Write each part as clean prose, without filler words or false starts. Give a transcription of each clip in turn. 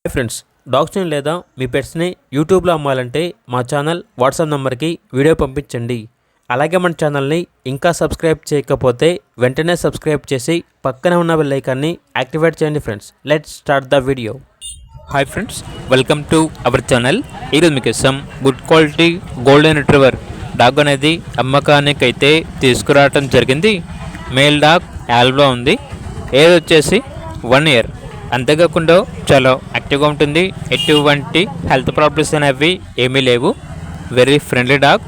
Hi friends, డాగ్స్ని లేదా మీ పెట్స్ని యూట్యూబ్లో అమ్మాలంటే మా ఛానల్ వాట్సాప్ నెంబర్కి వీడియో పంపించండి. అలాగే మన ఛానల్ని ఇంకా సబ్స్క్రైబ్ చేయకపోతే వెంటనే సబ్స్క్రైబ్ చేసి పక్కనే ఉన్న బెల్ ఐకాన్ని యాక్టివేట్ చేయండి. Friends, let's start the video. Hi friends, welcome to our channel. ఈరోజు మీకోసం good quality golden retriever dog అనేది అమ్మకానికి అయితే తీసుకురావటం జరిగింది. మేల్ డాగ్ యాల్బ్లో ఉంది. ఏజ్ వచ్చేసి 1 year. అంతేకాకుండా చాలా యాక్టివ్గా ఉంటుంది. ఎటువంటి హెల్త్ ప్రాబ్లమ్స్ అనేవి ఏమీ లేవు. Very friendly dog.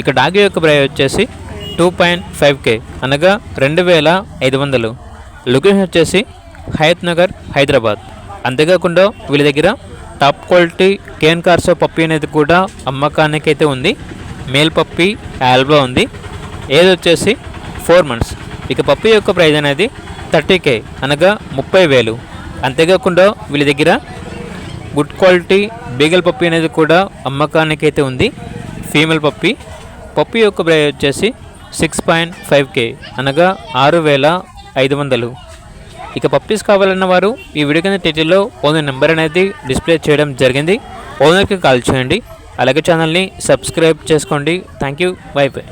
ఇక డాగ్ యొక్క ప్రైస్ వచ్చేసి 2.5K అనగా 2500. లొకేషన్ వచ్చేసి హయత్ నగర్, హైదరాబాద్. అంతేకాకుండా వీళ్ళ దగ్గర టాప్ క్వాలిటీ కేన్ కార్సో పప్పీ అనేది కూడా అమ్మకానికి అయితే ఉంది. మేల్ పప్పీ యాల్బ్లో ఉంది. ఏజ్ వచ్చేసి 4 months. ఇక పప్పీ యొక్క ప్రైస్ అనేది 30K అనగా 30,000. అంతేకాకుండా వీళ్ళ దగ్గర గుడ్ క్వాలిటీ బీగల్ పప్పీ అనేది కూడా అమ్మకానికి అయితే ఉంది. ఫీమేల్ పప్పీ యొక్క ప్రైస్ వచ్చేసి 6.5K అనగా 6,500. ఇక పప్పీస్ కావాలన్న వారు ఈ వీడియో కింద టైటిల్లో ఓనర్ నెంబర్ అనేది డిస్ప్లే చేయడం జరిగింది. ఓనర్కి కాల్ చేయండి. అలాగే ఛానల్ని సబ్స్క్రైబ్ చేసుకోండి. Thank you. By by.